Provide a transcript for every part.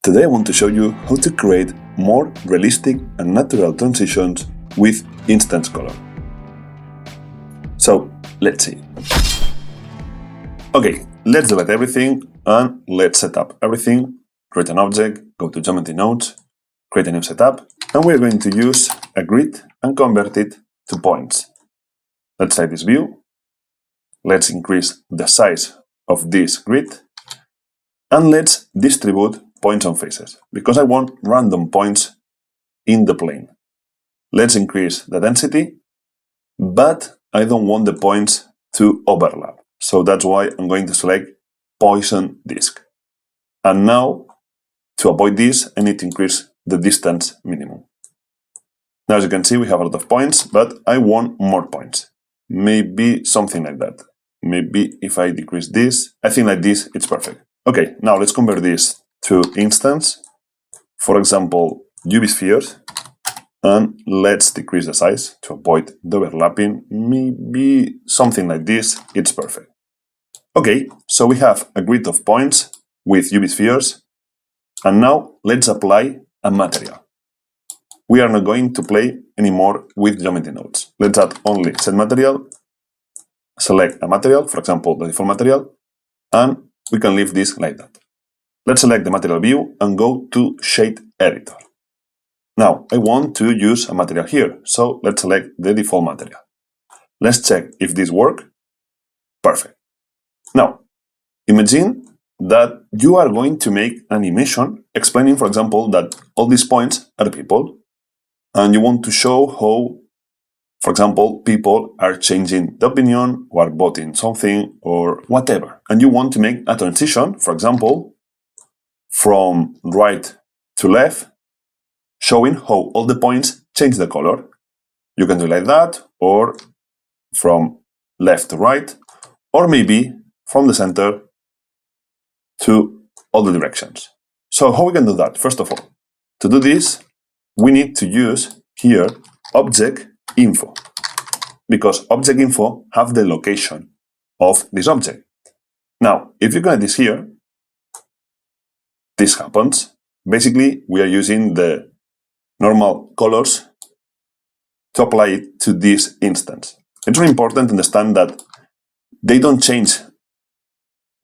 Today I want to show you how to create more realistic and natural transitions with instance color. So let's see. Okay, let's delete everything and let's set up everything. Create an object, go to Geometry Nodes, create a new setup, and we're going to use a grid and convert it to points. Let's take this view. Let's increase the size of this grid and let's distribute points on faces because I want random points in the plane. Let's increase the density, but I don't want the points to overlap. So that's why I'm going to select Poisson disk. And now, to avoid this, I need to increase the distance minimum. Now, as you can see, we have a lot of points, but I want more points. Maybe something like that. Maybe if I decrease this, I think like this, it's perfect. Okay, now let's convert this to instance. For example, UV spheres. And let's decrease the size to avoid the overlapping. Maybe something like this, it's perfect. Okay, so we have a grid of points with UV spheres. And now let's apply a material. We are not going to play anymore with geometry nodes. Let's add only set material, select a material, for example, the default material, and we can leave this like that. Let's select the material view and go to Shade Editor. Now, I want to use a material here, so let's select the default material. Let's check if this works. Perfect. Now, imagine that you are going to make an animation explaining, for example, that all these points are people, and you want to show how, for example, people are changing the opinion or voting something or whatever. And you want to make a transition, for example, from right to left, showing how all the points change the color. You can do it like that, or from left to right, or maybe from the center to all the directions. So how we can do that? First of all, to do this, we need to use here object info, because object info have the location of this object. Now, if you connect this here, this happens. Basically, we are using the normal colors to apply it to this instance. It's really important to understand that they don't change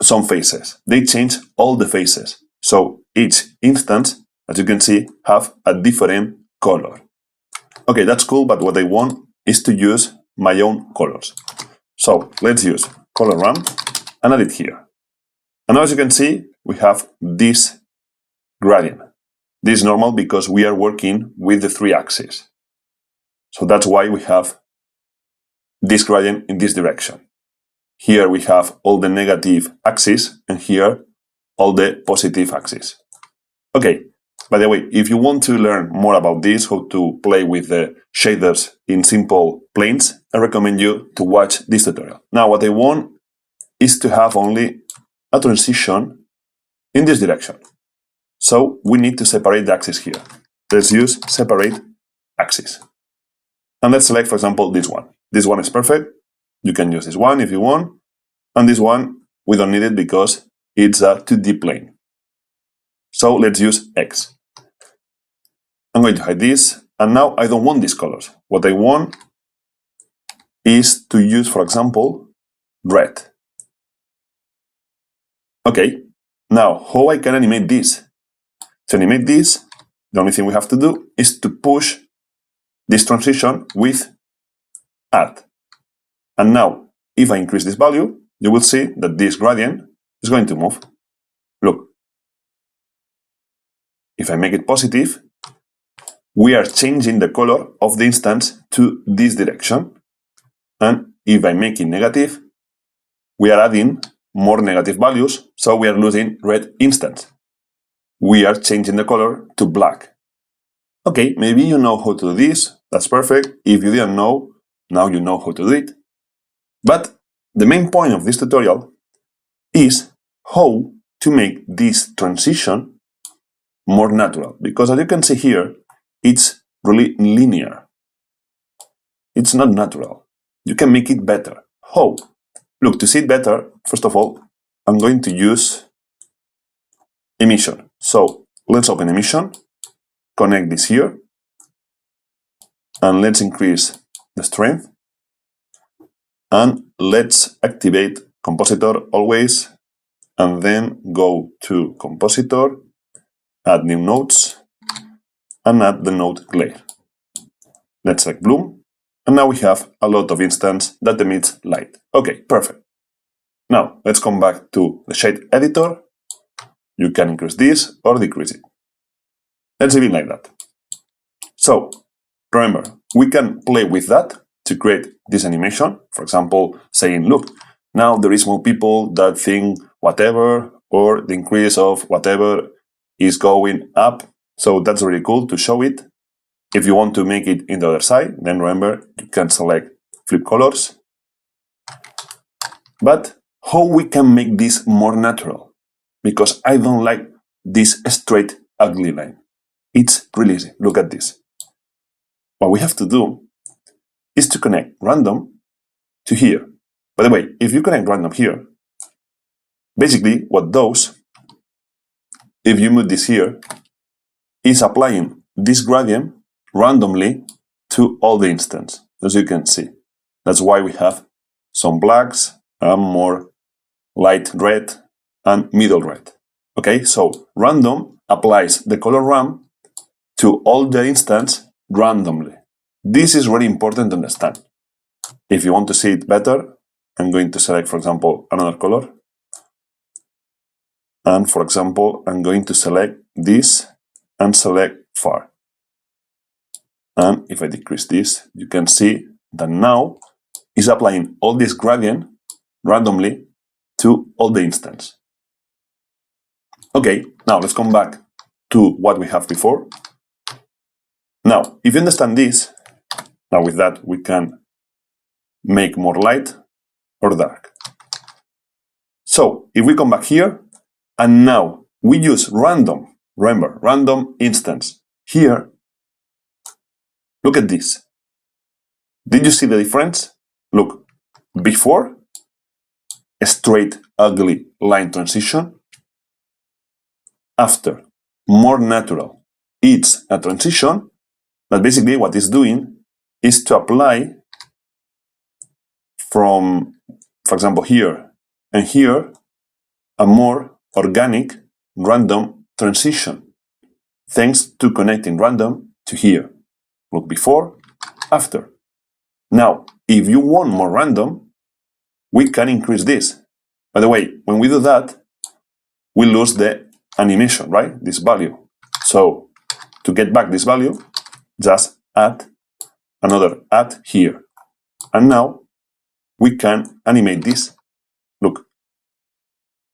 some faces. They change all the faces. So each instance, as you can see, have a different color. Okay, that's cool, but what I want is to use my own colors. So let's use color ramp and add it here. And now, as you can see, we have this gradient. This is normal because we are working with the 3 axes. So that's why we have this gradient in this direction. Here we have all the negative axes, and here all the positive axes. Okay, by the way, if you want to learn more about this, how to play with the shaders in simple planes, I recommend you to watch this tutorial. Now, what I want is to have only a transition in this direction. So we need to separate the axis here. Let's use separate axis. And let's select, for example, this one. This one is perfect. You can use this one if you want. And this one, we don't need it because it's a 2D plane. So let's use X. I'm going to hide this. And now I don't want these colors. What I want is to use, for example, red. Okay. Now, how I can animate this? To animate this, the only thing we have to do is to push this transition with add. And now, if I increase this value, you will see that this gradient is going to move. Look. If I make it positive, we are changing the color of the instance to this direction. And if I make it negative, we are adding more negative values, so we are losing red instance. We are changing the color to black. Okay, maybe you know how to do this. That's perfect. If you didn't know, now you know how to do it. But the main point of this tutorial is how to make this transition more natural. Because as you can see here, it's really linear. It's not natural. You can make it better. How? Look, to see it better, first of all, I'm going to use emission. So let's open emission, connect this here, and let's increase the strength, and let's activate compositor always, and then go to compositor, add new nodes, and add the node glare. Let's select bloom, and now we have a lot of instance that emits light. Okay, perfect. Now, let's come back to the shade editor. You can increase this or decrease it. Let's leave it like that. So, remember, we can play with that to create this animation. For example, saying, look, now there is more people that think whatever, or the increase of whatever is going up. So that's really cool to show it. If you want to make it in the other side, then remember, you can select flip colors. But how we can make this more natural? Because I don't like this straight, ugly line. It's really easy. Look at this. What we have to do is to connect random to here. By the way, if you connect random here, basically what does, if you move this here, is applying this gradient randomly to all the instance, as you can see. That's why we have some blacks and more light red and middle red. Okay, so random applies the color RAM to all the instance randomly. This is really important to understand. If you want to see it better, I'm going to select, for example, another color. And for example, I'm going to select this and select far. And if I decrease this, you can see that now it's applying all this gradient randomly to all the instance. Okay, now let's come back to what we have before. Now, if you understand this, now with that we can make more light or dark. So if we come back here, and now we use random, remember, random instance. Here, look at this. Did you see the difference? Look, before, a straight, ugly line transition. After, more natural. It's a transition that basically what it's doing is to apply from, for example, here and here, a more organic random transition, thanks to connecting random to here. Look before, after. Now, if you want more random, we can increase this. By the way, when we do that, we lose the animation, right? This value. So, to get back this value, just add another add here. And now, we can animate this. Look.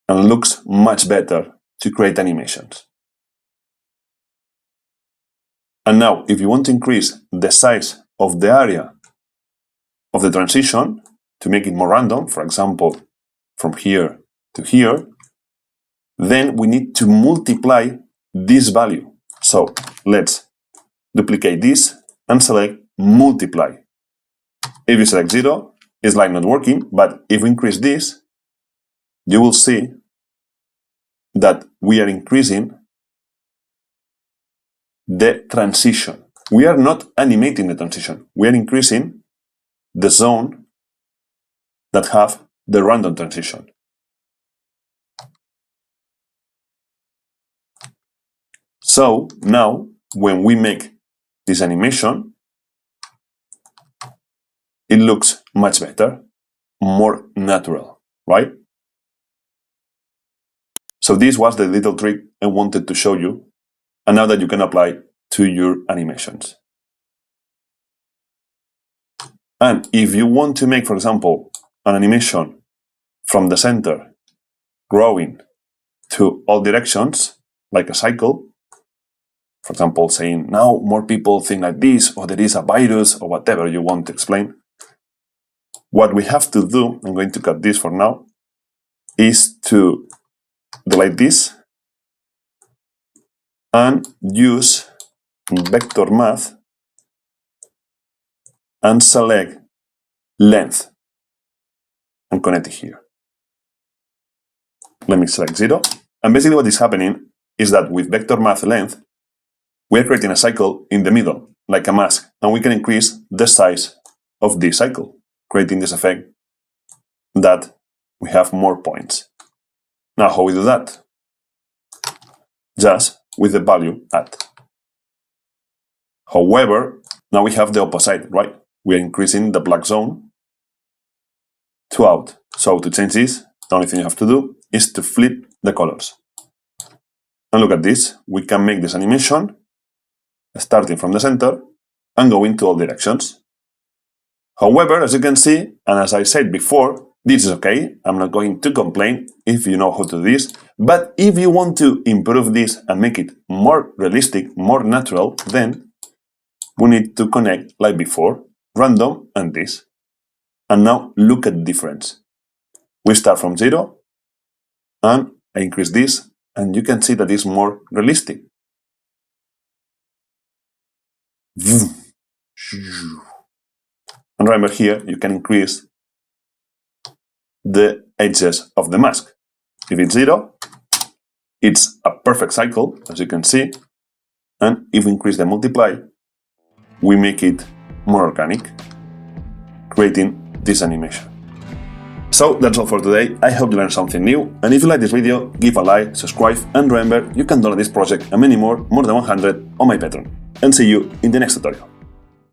And looks much better to create animations. And now, if you want to increase the size of the area of the transition to make it more random, for example, from here to here, then we need to multiply this value. So let's duplicate this and select multiply. If you select 0, it's like not working, but if we increase this, you will see that we are increasing the transition. We are not animating the transition. We are increasing the zone that have the random transition. So now, when we make this animation, it looks much better, more natural, right? So this was the little trick I wanted to show you, and now that you can apply to your animations. And if you want to make, for example, an animation from the center growing to all directions, like a cycle, for example, saying now more people think like this, or there is a virus, or whatever you want to explain, what we have to do, I'm going to cut this for now, is to delete this and use vector math and select length and connect it here. Let me select 0. And basically what is happening is that with vector math length, we are creating a cycle in the middle, like a mask, and we can increase the size of this cycle, creating this effect that we have more points. Now, how we do that? Just with the value at. However, now we have the opposite, right? We are increasing the black zone to out. So to change this, the only thing you have to do is to flip the colors. And look at this. We can make this animation starting from the center and going to all directions. However, as you can see, and as I said before, this is okay. I'm not going to complain if you know how to do this. But if you want to improve this and make it more realistic, more natural, then we need to connect like before, random and this. And now look at the difference. We start from 0 and I increase this, and you can see that it's more realistic. And remember here, you can increase the edges of the mask. If it's 0, it's a perfect cycle, as you can see. And if we increase the multiply, we make it more organic, creating this animation. So that's all for today. I hope you learned something new. And if you like this video, give a like, subscribe, and remember, you can download this project and many more than 100 on my Patreon. And see you in the next tutorial.